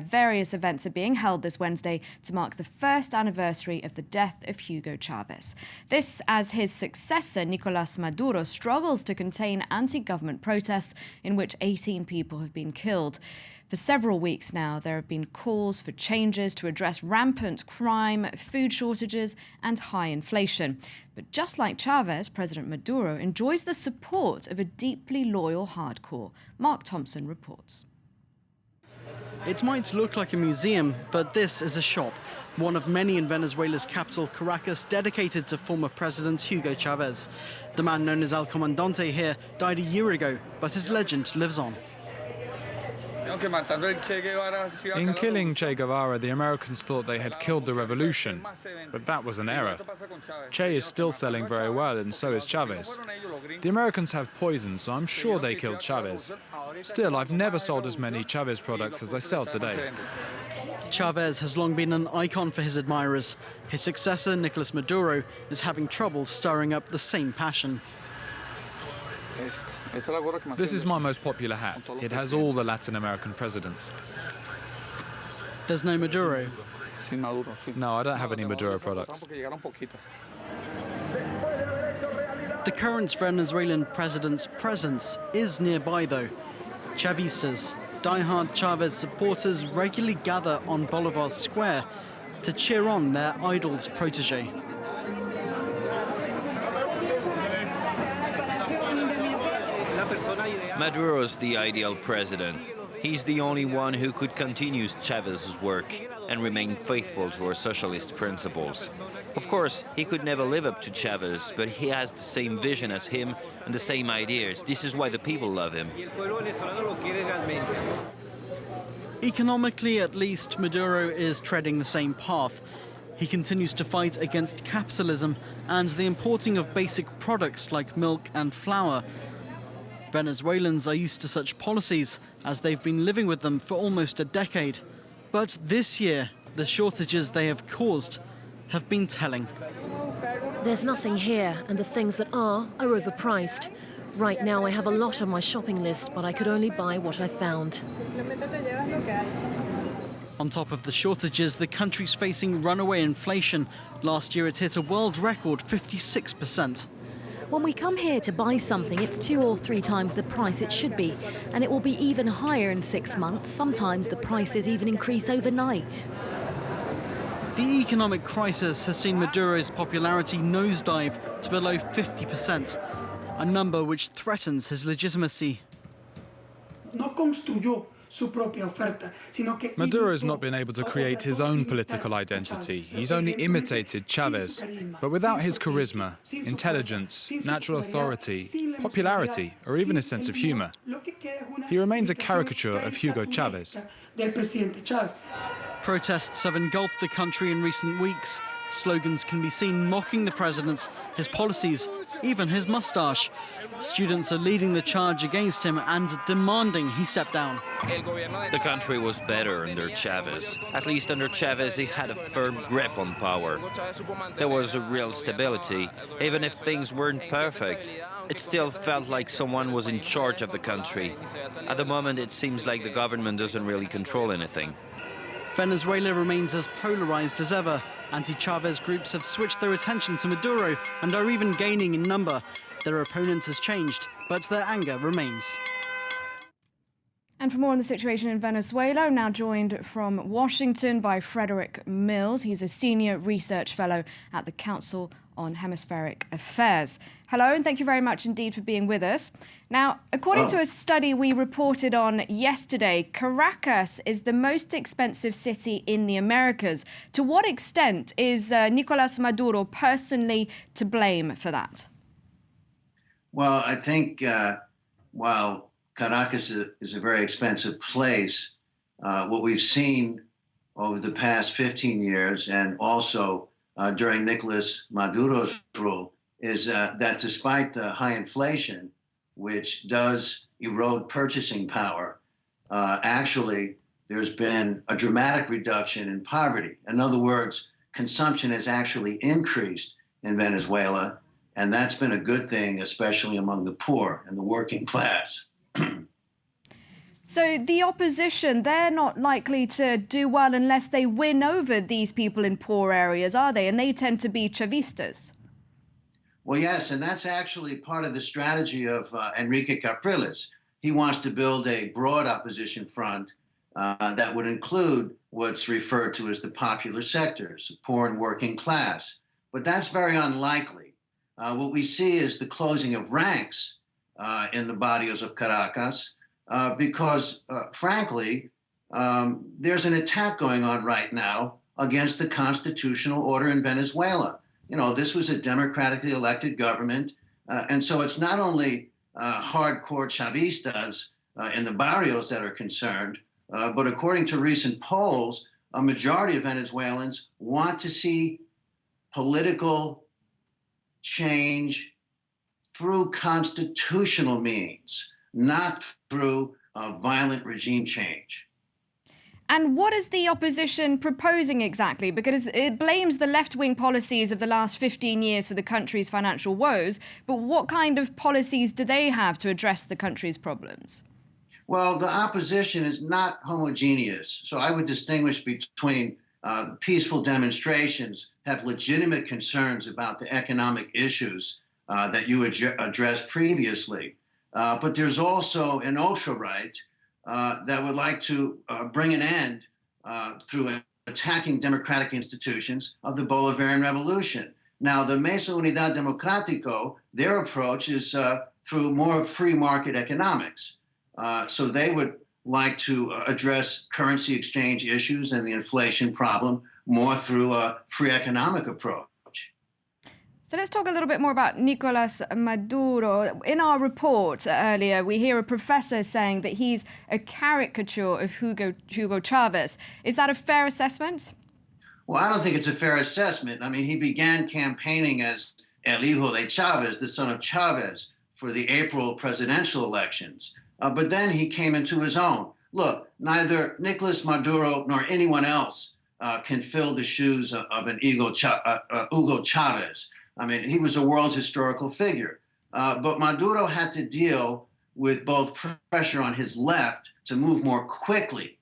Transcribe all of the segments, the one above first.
Various events are being held this Wednesday to mark the first anniversary of the death of Hugo Chavez. This as his successor, Nicolás Maduro, struggles to contain anti-government protests in which 18 people have been killed. For several weeks now, there have been calls for changes to address rampant crime, food shortages and high inflation. But just like Chavez, President Maduro enjoys the support of a deeply loyal hardcore. Mark Thompson reports. It might look like a museum, but this is a shop, one of many in Venezuela's capital, Caracas, dedicated to former President Hugo Chavez. The man known as El Comandante here died a year ago, but his legend lives on. In killing Che Guevara, the Americans thought they had killed the revolution, but that was an error. Che is still selling very well, and so is Chavez. The Americans have poison, so I'm sure they killed Chavez. Still, I've never sold as many Chavez products as I sell today. Chavez has long been an icon for his admirers. His successor, Nicolás Maduro, is having trouble stirring up the same passion. This is my most popular hat. It has all the Latin American presidents. There's no Maduro? No, I don't have any Maduro products. The current Venezuelan president's presence is nearby, though. Chavistas, die-hard Chavez supporters regularly gather on Bolivar Square to cheer on their idol's protege. Maduro's the ideal president. He's the only one who could continue Chavez's work and remain faithful to our socialist principles. Of course, he could never live up to Chavez, but he has the same vision as him and the same ideas. This is why the people love him. Economically, at least, Maduro is treading the same path. He continues to fight against capitalism and the importing of basic products like milk and flour. Venezuelans are used to such policies, as they've been living with them for almost a decade. But this year, the shortages they have caused have been telling. There's nothing here, and the things that are overpriced. Right now I have a lot on my shopping list, but I could only buy what I found. On top of the shortages, the country's facing runaway inflation. Last year it hit a world record 56%. When we come here to buy something, it's 2 or 3 times the price it should be, and it will be even higher in 6 months. Sometimes the prices even increase overnight. The economic crisis has seen Maduro's popularity nosedive to below 50%, a number which threatens his legitimacy. Maduro has not been able to create his own political identity. He's only imitated Chavez. But without his charisma, intelligence, natural authority, popularity, or even a sense of humor, he remains a caricature of Hugo Chavez. Protests have engulfed the country in recent weeks. Slogans can be seen mocking the president, his policies, even his mustache. Students are leading the charge against him and demanding he step down. The country was better under Chavez. At least under Chavez, he had a firm grip on power. There was a real stability. Even if things weren't perfect, it still felt like someone was in charge of the country. At the moment, it seems like the government doesn't really control anything. Venezuela remains as polarized as ever. Anti-Chavez groups have switched their attention to Maduro and are even gaining in number. Their opponent has changed, but their anger remains. And for more on the situation in Venezuela, I'm now joined from Washington by Frederick Mills. He's a senior research fellow at the Council on Hemispheric Affairs. Hello, and thank you very much indeed for being with us. Now, according to a study we reported on yesterday, Caracas is the most expensive city in the Americas. To what extent is Nicolás Maduro personally to blame for that? Well, I think while Caracas is a very expensive place, what we've seen over the past 15 years and also during Nicolás Maduro's rule is that despite the high inflation, which does erode purchasing power, actually there's been a dramatic reduction in poverty. In other words, consumption has actually increased in Venezuela, and that's been a good thing, especially among the poor and the working class. So the opposition, they're not likely to do well unless they win over these people in poor areas, are they? And they tend to be Chavistas. Well, yes, and that's actually part of the strategy of Enrique Capriles. He wants to build a broad opposition front that would include what's referred to as the popular sectors, the poor and working class. But that's very unlikely. What we see is the closing of ranks in the barrios of Caracas because, frankly, there's an attack going on right now against the constitutional order in Venezuela. You know, this was a democratically elected government, and so it's not only hardcore Chavistas in the barrios that are concerned, but according to recent polls, a majority of Venezuelans want to see political change through constitutional means, not through violent regime change. And what is the opposition proposing exactly? Because it blames the left-wing policies of the last 15 years for the country's financial woes, but what kind of policies do they have to address the country's problems? Well, the opposition is not homogeneous, so I would distinguish between peaceful demonstrations have legitimate concerns about the economic issues that you addressed previously. But there's also an ultra-right that would like to bring an end through attacking democratic institutions of the Bolivarian Revolution. Now, the Mesa Unidad Democrático, their approach is through more free market economics. So they would like to address currency exchange issues and the inflation problem more through a free economic approach. So let's talk a little bit more about Nicolás Maduro. In our report earlier, we hear a professor saying that he's a caricature of Hugo Chavez. Is that a fair assessment? Well, I don't think it's a fair assessment. I mean, he began campaigning as El Hijo de Chavez, the son of Chavez, for the April presidential elections. But then he came into his own. Look, neither Nicolás Maduro nor anyone else can fill the shoes of an Hugo Chavez. I mean, he was a world historical figure. But Maduro had to deal with both pressure on his left to move more quickly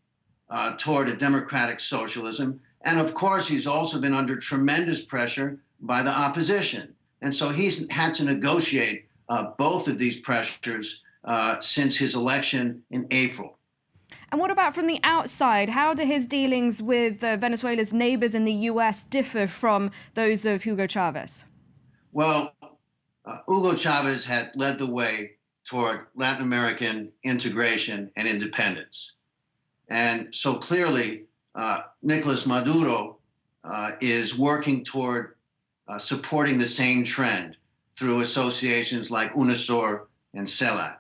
toward a democratic socialism. And of course, he's also been under tremendous pressure by the opposition. And so he's had to negotiate both of these pressures since his election in April. And what about from the outside? How do his dealings with Venezuela's neighbors in the US differ from those of Hugo Chavez? Well, Hugo Chavez had led the way toward Latin American integration and independence. And so clearly, Nicolás Maduro is working toward supporting the same trend through associations like UNASUR and CELAC.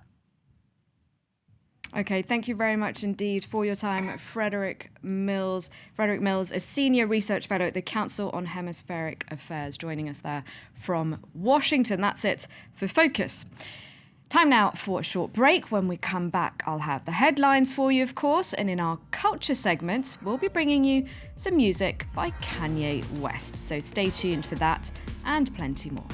Okay, thank you very much indeed for your time, Frederick Mills. Frederick Mills, a senior research fellow at the Council on Hemispheric Affairs, joining us there from Washington. That's it for Focus. Time now for a short break. When we come back, I'll have the headlines for you, of course, and in our culture segment, we'll be bringing you some music by Kanye West. So stay tuned for that and plenty more.